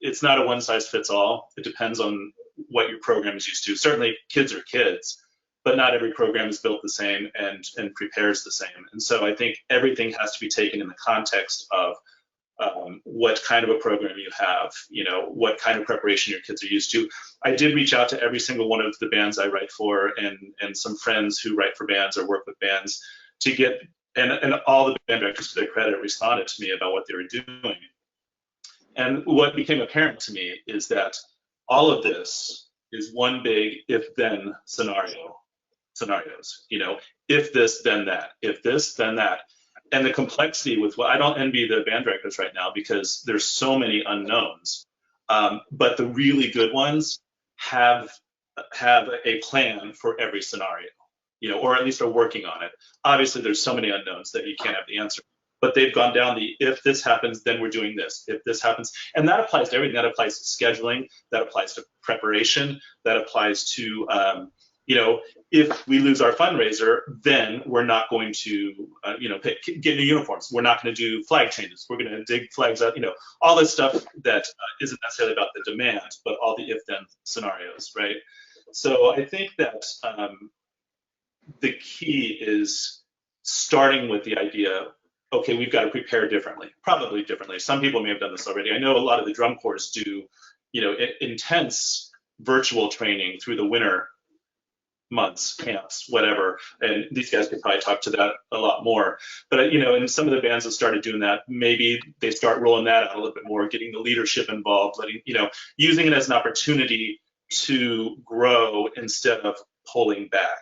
it's not a one size fits all. It depends on what your program is used to. Certainly kids are kids, but not every program is built the same and prepares the same. And so I think everything has to be taken in the context of what kind of a program you have, what kind of preparation your kids are used to. I did reach out to every single one of the bands I write for and some friends who write for bands or work with bands to get, and all the band directors, to their credit, responded to me about what they were doing. And what became apparent to me is that all of this is one big if-then scenarios, if this, then that, if this, then that. And the complexity with I don't envy the band directors right now because there's so many unknowns. But the really good ones have a plan for every scenario, or at least are working on it. Obviously, there's so many unknowns that you can't have the answer. But they've gone down the if this happens, then we're doing this. If this happens, and that applies to everything. That applies to scheduling. That applies to preparation. That applies to if we lose our fundraiser, then we're not going to, get new uniforms. We're not going to do flag changes. We're going to dig flags out, all this stuff that isn't necessarily about the demand, but all the if-then scenarios, right? So I think that the key is starting with the idea, okay, we've got to prepare differently, probably differently. Some people may have done this already. I know a lot of the drum corps do, intense virtual training through the winter months, camps, whatever, and these guys could probably talk to that a lot more. But and some of the bands have started doing that. Maybe they start rolling that out a little bit more, getting the leadership involved, using it as an opportunity to grow instead of pulling back.